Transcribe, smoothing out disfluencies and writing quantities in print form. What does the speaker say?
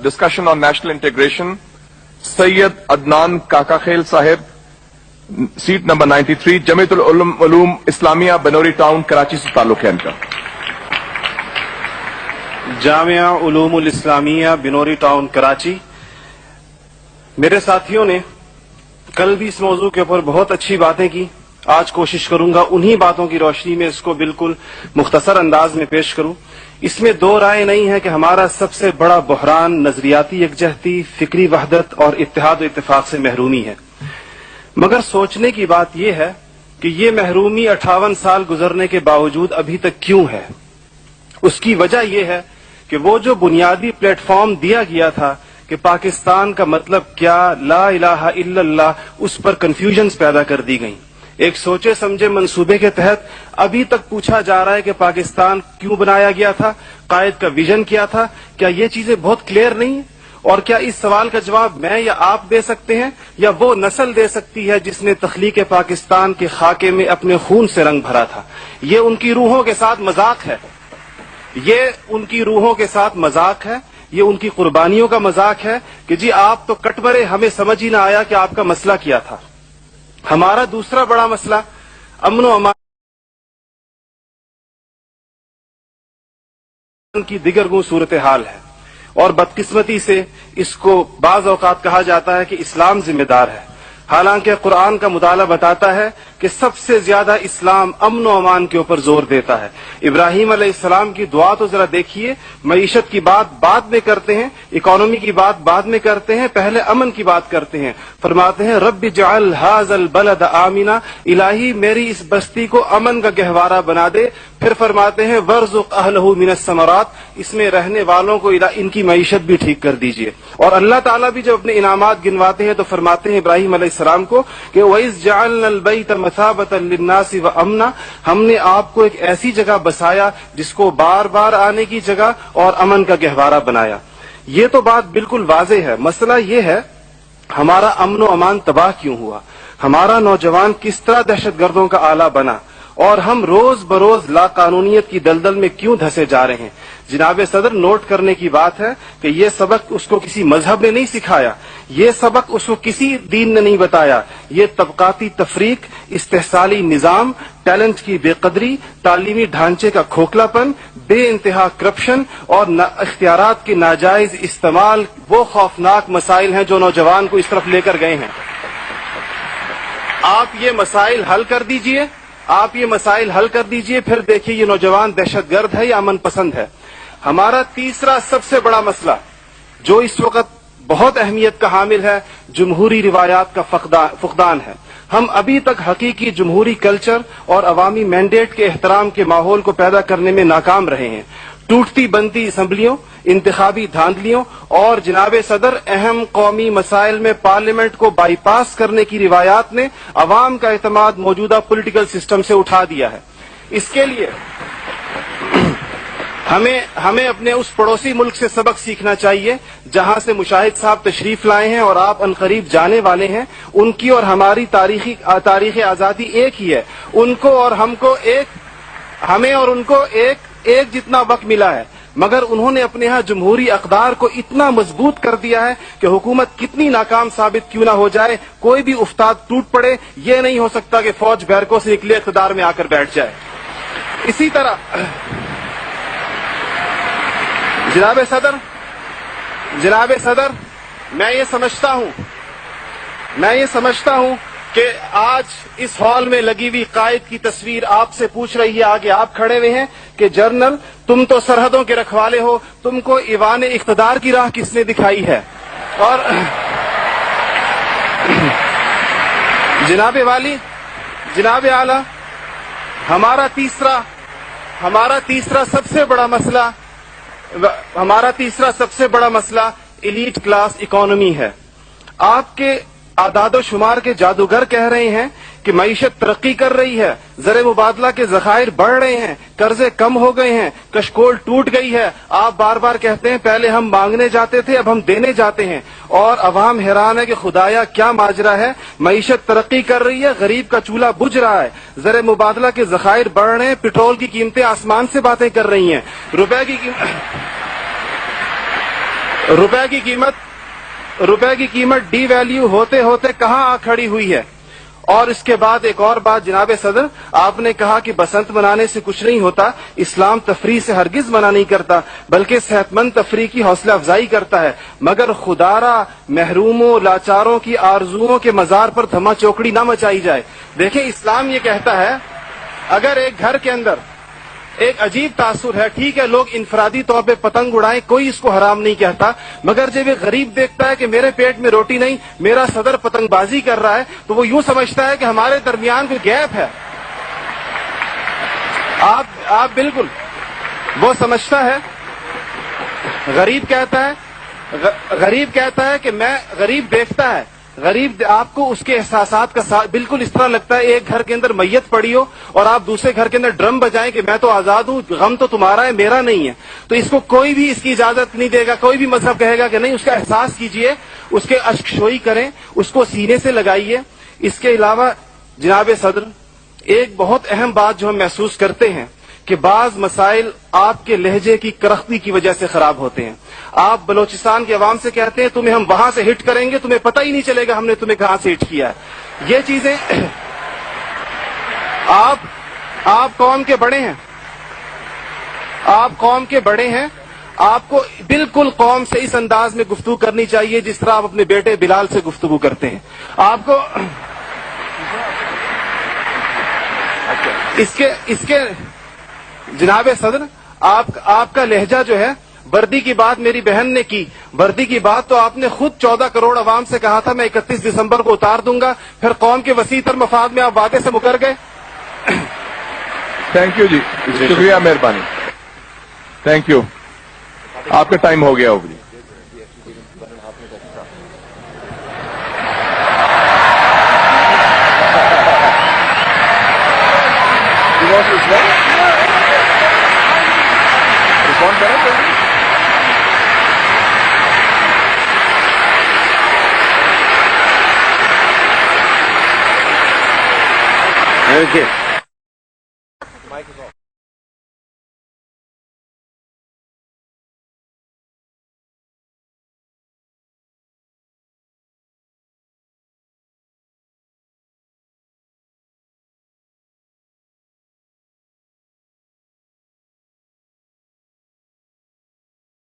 discussion on national integration, Sayyid Adnan Kakakhel Sahib, seat number 93, Jamiatul Ulum Islamia, Banori Town, Karachi se ताल्लुक है इनका. Jamia उलूमुल Islamia Binori town Karachi. मेरे साथियों ने कल भी इस मौजू के ऊपर बहुत अच्छी बातें की. आज कोशिश करूंगा उन्हीं बातों की रोशनी में इसको बिल्कुल मुख्तसर अंदाज में पेश करूं. इसमें दो राय नहीं है कि हमारा सबसे बड़ा बहरान नजरियाती यकजहती, फिक्री वहदत और इत्तेहाद और इत्तेफाक से महरूमी है. मगर सोचने की बात यह है कि ये महरूमी 58 साल गुजरने के बावजूद अभी तक क्यों है. उसकी वजह यह है कि वो जो बुनियादी प्लेटफॉर्म दिया गया था कि पाकिस्तान का मतलब क्या, ला इलाहा इल्लल्लाह, उस पर कंफ्यूजन्स पैदा कर दी गई. एक सोचे समझे मंसूबे के तहत अभी तक पूछा जा रहा है कि पाकिस्तान क्यों बनाया गया था, कायद का विजन क्या था. क्या ये चीजें बहुत क्लियर नहीं है? और क्या इस सवाल का जवाब मैं या आप दे सकते हैं या वो नस्ल दे सकती है जिसने तख्लीक पाकिस्तान के खाके में अपने खून से रंग भरा था. ये उनकी रूहों के साथ मजाक है, ये उनकी रूहों के साथ मजाक है, ये उनकी कुर्बानियों का मजाक है कि जी आप तो कट मरे, हमें समझ ही ना आया कि आपका मसला क्या था. हमारा दूसरा बड़ा मसला अमन व अमान की दिगरगू सूरत हाल है और बदकिस्मती से इसको बाज औकात कहा जाता है कि इस्लाम जिम्मेदार है. हालांकि कुरान का मुताला बताता है कि सबसे ज्यादा इस्लाम अमन व अमान के ऊपर जोर देता है. इब्राहीम अलैहिस्सलाम की दुआ तो जरा देखिए. मईशत की बात बाद में करते हैं, इकोनॉमी की बात बाद में करते हैं, पहले अमन की बात करते हैं. फरमाते हैं रब्बि जअल हाज़ल बलद आमिना, इलाही मेरी इस बस्ती को अमन का गहवारा बना दे. फिर फरमाते हैं वर्ज़ुक़ अहलहू मिनस समरात, इसमें रहने वालों को इनकी मईशत भी ठीक कर दीजिए. और अल्लाह ताला भी जब अपने इनामात गिनवाते हैं तो फरमाते हैं इब्राहीम अलैहिस्सलाम को कि वइज़ जअलनल बैत मसाबतन लिन्नासि व अमना, हमने आपको एक ऐसी जगह बसाया जिसको बार बार आने की जगह और अमन का गहवारा बनाया. ये तो बात बिल्कुल वाज़े है. मसला ये है हमारा अमन व अमान तबाह क्यों हुआ, हमारा नौजवान किस तरह दहशतगर्दों का आला बना और हम रोज बरोज लाकानूनियत की दलदल में क्यों धंसे जा रहे हैं. जनाब सदर, नोट करने की बात है कि ये सबक उसको किसी मजहब ने नहीं सिखाया, ये सबक उसको किसी दीन ने नहीं बताया. ये तबकाती तफरीक, इस्तेहसाली निजाम, टैलेंट की बेकदरी, तालीमी ढांचे का खोखलापन, बे इंतहा करप्शन और इख्तियारात के नाजायज इस्तेमाल वो खौफनाक मसाइल हैं जो नौजवान को इस तरफ लेकर गए हैं. आप ये मसाइल हल कर दीजिए, आप ये मसाइल हल कर दीजिए, फिर देखिए ये नौजवान दहशतगर्द है या अमन पसंद है. हमारा तीसरा सबसे बड़ा मसला जो इस वक्त बहुत अहमियत का हामिल है, जमहूरी रिवायात का फुकदान है. हम अभी तक हकीकी जमहूरी कल्चर और अवामी मैंडेट के एहतराम के माहौल को पैदा करने में नाकाम रहे हैं. टूटती बनती असम्बलियों, इंतखाबी धांधलियों और जनाब सदर अहम कौमी मसाइल में पार्लियामेंट को बाईपास करने की रिवायात ने अवाम का एतमाद मौजूदा पॉलिटिकल सिस्टम से उठा दिया है. इसके लिए हमें अपने उस पड़ोसी मुल्क से सबक सीखना चाहिए जहां से मुशाहिद साहब तशरीफ लाए हैं और आप अनकरीब जाने वाले हैं. उनकी और हमारी तारीख आजादी एक ही है. उनको और हमको हमें और उनको एक जितना वक्त मिला है, मगर उन्होंने अपने यहाँ जमहूरी अक़दार को इतना मजबूत कर दिया है कि हुकूमत कितनी नाकाम साबित क्यों ना हो जाए, कोई भी उस्ताद टूट पड़े, ये नहीं हो सकता कि फौज बैरकों से निकले इक़्तिदार में आकर बैठ जाए. इसी तरह जनाब सदर, मैं ये समझता हूं कि आज इस हॉल में लगी हुई कायद की तस्वीर आपसे पूछ रही है, आगे आप खड़े हुए हैं कि जनरल तुम तो सरहदों के रखवाले हो, तुमको ईवान इख्तिदार की राह किसने दिखाई है. और जनाब आला, हमारा तीसरा सबसे बड़ा मसला एलीट क्लास इकोनॉमी है. आपके आदादो शुमार के जादूगर कह रहे हैं कि मईशत तरक्की कर रही है, ज़र मुबादला के ज़खायर बढ़ रहे हैं, कर्जे कम हो गए हैं, कशकोल टूट गई है. आप बार बार कहते हैं पहले हम मांगने जाते थे, अब हम देने जाते हैं. और अवाम हैरान है कि खुदाया क्या माजरा है. मईशत तरक्की कर रही है, गरीब का चूल्हा बुझ रहा है, ज़र मुबादला के ज़खायर बढ़ रहे हैं, पेट्रोल की कीमतें आसमान से बातें कर रही हैं, रुपए की روپے کی قیمت ڈی ویلیو ہوتے ہوتے کہاں آ کھڑی ہوئی ہے. اور اس کے بعد ایک اور بات جناب صدر، آپ نے کہا کہ بسنت منانے سے کچھ نہیں ہوتا. اسلام تفریح سے ہرگز منع نہیں کرتا، بلکہ صحت مند تفریح کی حوصلہ افزائی کرتا ہے، مگر خدارا محروموں لاچاروں کی آرزوؤں کے مزار پر دھما چوکڑی نہ مچائی جائے. دیکھیں اسلام یہ کہتا ہے اگر ایک گھر کے اندر ایک عجیب تاثر ہے، ٹھیک ہے لوگ انفرادی طور پہ پتنگ اڑائیں، کوئی اس کو حرام نہیں کہتا، مگر جب ایک غریب دیکھتا ہے کہ میرے پیٹ میں روٹی نہیں، میرا صدر پتنگ بازی کر رہا ہے، تو وہ یوں سمجھتا ہے کہ ہمارے درمیان کوئی گیپ ہے. آپ بالکل وہ سمجھتا ہے. غریب کہتا ہے کہ میں غریب دیکھتا ہے، غریب آپ کو اس کے احساسات کا بالکل اس طرح لگتا ہے ایک گھر کے اندر میت پڑی ہو اور آپ دوسرے گھر کے اندر ڈرم بجائیں کہ میں تو آزاد ہوں، غم تو تمہارا ہے میرا نہیں ہے. تو اس کو کوئی بھی اس کی اجازت نہیں دے گا، کوئی بھی مذہب کہے گا کہ نہیں، اس کا احساس کیجئے، اس کے اشک شوئی کریں، اس کو سینے سے لگائیے. اس کے علاوہ جناب صدر ایک بہت اہم بات جو ہم محسوس کرتے ہیں کہ بعض مسائل آپ کے لہجے کی کرختی کی وجہ سے خراب ہوتے ہیں. آپ بلوچستان کے عوام سے کہتے ہیں تمہیں ہم وہاں سے ہٹ کریں گے، تمہیں پتہ ہی نہیں چلے گا ہم نے تمہیں کہاں سے ہٹ کیا ہے. یہ چیزیں آپ قوم کے بڑے ہیں، آپ کو بالکل قوم سے اس انداز میں گفتگو کرنی چاہیے جس طرح آپ اپنے بیٹے بلال سے گفتگو کرتے ہیں. آپ کو اس کے جناب صدر آپ کا لہجہ جو ہے، وردی کی بات میری بہن نے کی، وردی کی بات تو آپ نے خود 14 کروڑ عوام سے کہا تھا میں 31 دسمبر کو اتار دوں گا، پھر قوم کے وسیع تر مفاد میں آپ وعدے سے مکر گئے. تھینک یو جی، شکریہ، مہربانی، تھینک یو. آپ کا ٹائم ہو گیا ہوگا جی. Okay.